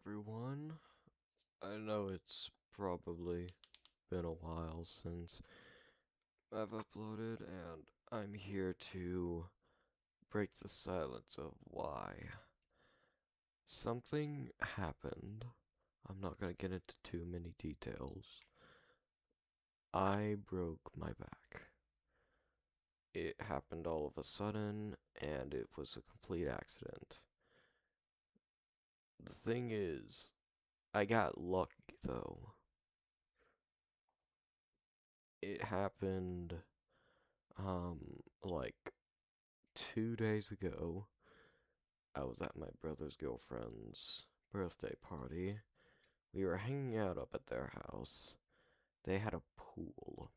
everyone. I know it's probably been a while since I've uploaded, and I'm here to break the silence of why. Something happened. I'm not gonna get into too many details. I broke my back. It happened all of a sudden, and it was a complete accident. The thing is, I got lucky though. It happened like 2 days ago. I was at my brother's girlfriend's birthday party. We were hanging out up at their house. They had a pool,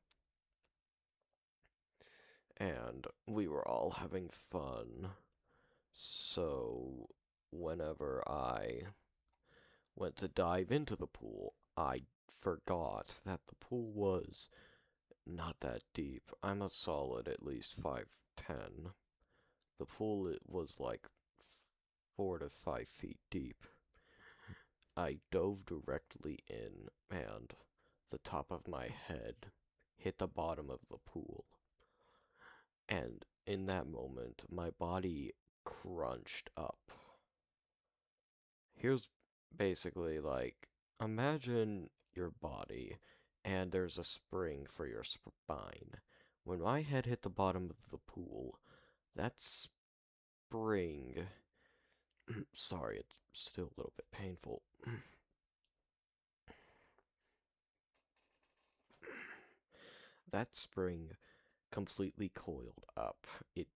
and we were all having fun. So, whenever I went to dive into the pool, I forgot that the pool was not that deep. I'm a solid at least 5'10". The pool it was like 4 to 5 feet deep. I dove directly in, and the top of my head hit the bottom of the pool. And in that moment, my body crunched up. Here's basically like imagine your body, and there's a spring for your spine. When my head hit the bottom of the pool, that spring. Sorry, it's still a little bit painful. That spring completely coiled up. It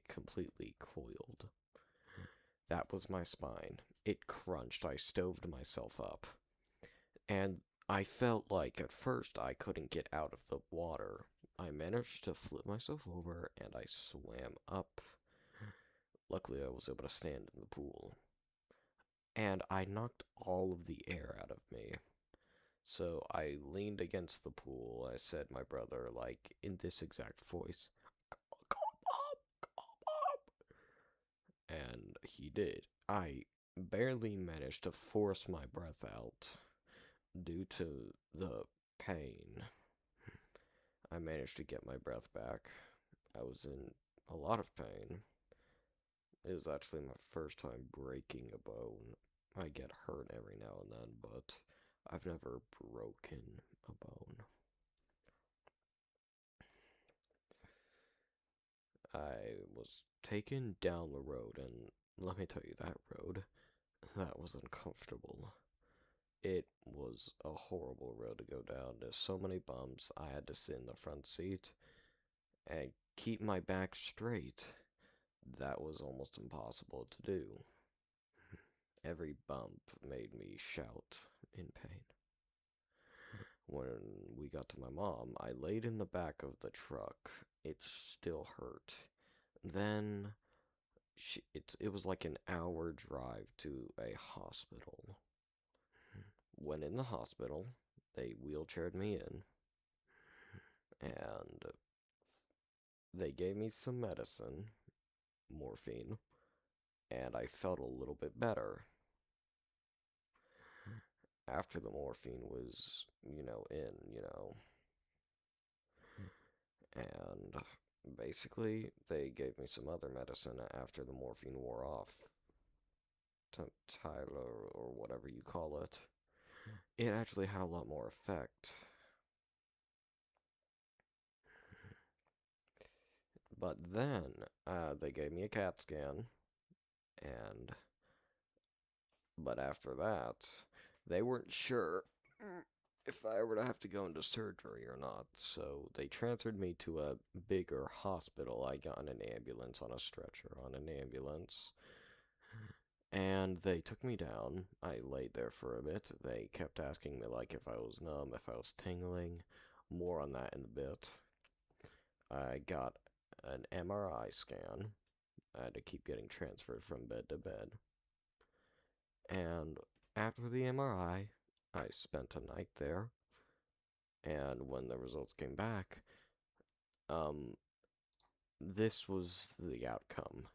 completely coiled. That was my spine. It crunched. I stoved myself up. And I felt like at first I couldn't get out of the water. I managed to flip myself over and I swam up. Luckily, I was able to stand in the pool. And I knocked all of the air out of me. So I leaned against the pool. I said, my brother, like, in this exact voice, come up, come up. And he did. I barely managed to force my breath out due to the pain. I managed to get my breath back. I was in a lot of pain. It was actually my first time breaking a bone. I get hurt every now and then, but I've never broken a bone. I was taken down the road, and let me tell you, that road, that was uncomfortable. It was a horrible road to go down. There's so many bumps. I had to sit in the front seat and keep my back straight. That was almost impossible to do. Every bump made me shout in pain. When we got to my mom, I laid in the back of the truck. It still hurt. Then it was like an hour drive to a hospital. When in the hospital, they wheelchaired me in, and they gave me some medicine, morphine, and I felt a little bit better. After the morphine was, and basically they gave me some other medicine after the morphine wore off. Tyler, or whatever you call it. It actually had a lot more effect. But then, they gave me a CAT scan, and, but after that, they weren't sure if I were to have to go into surgery or not, so they transferred me to a bigger hospital. I got in an ambulance on a stretcher on an ambulance, and they took me down. I laid there for a bit. They kept asking me, like, if I was numb, if I was tingling. More on that in a bit. I got an MRI scan. I had to keep getting transferred from bed to bed. And after the MRI, I spent a night there. And when the results came back, um, this was the outcome.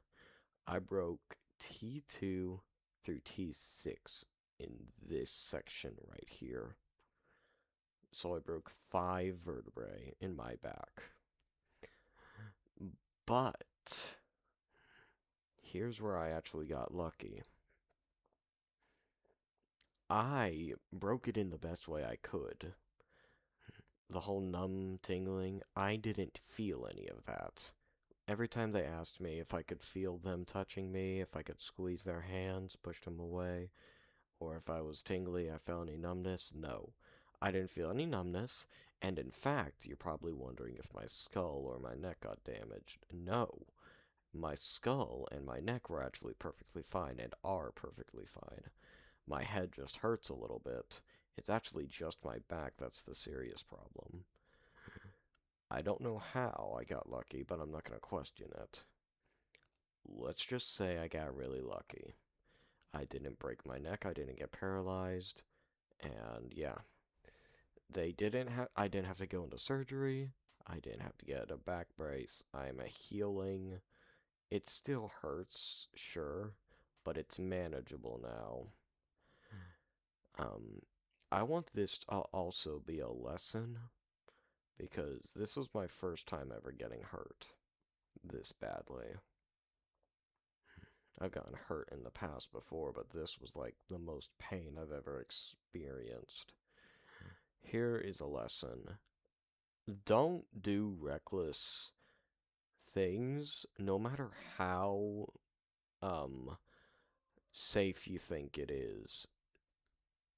I broke T2 through T6 in this section right here. So I broke 5 vertebrae in my back. But here's where I actually got lucky. I broke it in the best way I could. The whole numb tingling, I didn't feel any of that. Every time they asked me if I could feel them touching me, if I could squeeze their hands, push them away, or if I was tingly, I felt any numbness, no. I didn't feel any numbness, and in fact, you're probably wondering if my skull or my neck got damaged. No. My skull and my neck were actually perfectly fine and are perfectly fine. My head just hurts a little bit. It's actually just my back that's the serious problem. I don't know how I got lucky, but I'm not going to question it. Let's just say I got really lucky. I didn't break my neck, I didn't get paralyzed, and yeah. I didn't have to go into surgery. I didn't have to get a back brace. I'm a healing. It still hurts, sure, but it's manageable now. Um, I want this to also be a lesson because this was my first time ever getting hurt this badly. I've gotten hurt in the past before, but this was like the most pain I've ever experienced. Here is a lesson. Don't do reckless things, no matter how safe you think it is.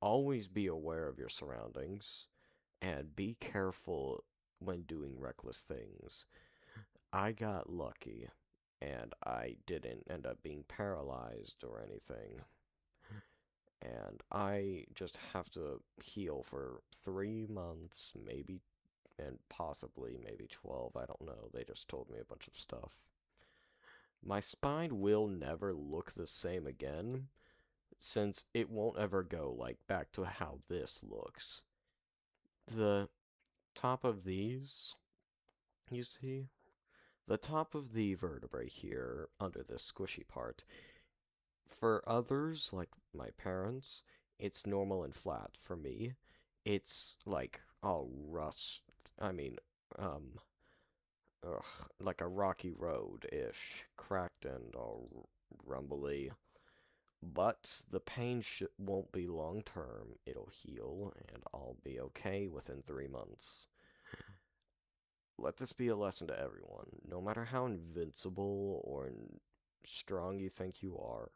Always be aware of your surroundings and be careful when doing reckless things. I got lucky and I didn't end up being paralyzed or anything. And I just have to heal for 3 months, maybe, and possibly maybe 12. I don't know. They just told me a bunch of stuff. My spine will never look the same again, since it won't ever go, like, back to how this looks. The top of these, you see? The top of the vertebrae here, under this squishy part, for others, like my parents, it's normal and flat. For me, it's, like, all rust. I mean, um, ugh, like a rocky road-ish, cracked and all rumbly. But the pain won't be long term. It'll heal, and I'll be okay within 3 months. Let this be a lesson to everyone. No matter how invincible or strong you think you are,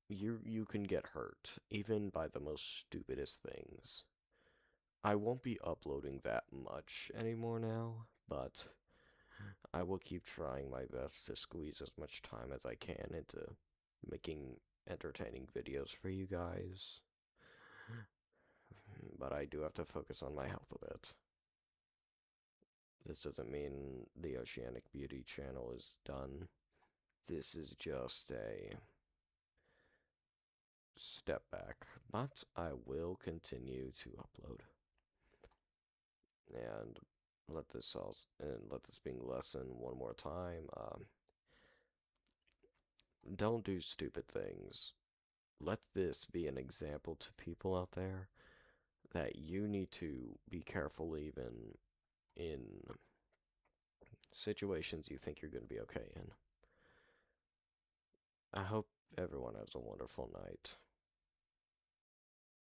you can get hurt, even by the most stupidest things. I won't be uploading that much anymore now, but I will keep trying my best to squeeze as much time as I can into making entertaining videos for you guys. But I do have to focus on my health a bit. This doesn't mean the Oceanic Beauty channel is done. This is just a step back, but I will continue to upload. And let this being lesson one more time. Don't do stupid things. Let this be an example to people out there that you need to be careful even in situations you think you're going to be okay in. I hope everyone has a wonderful night.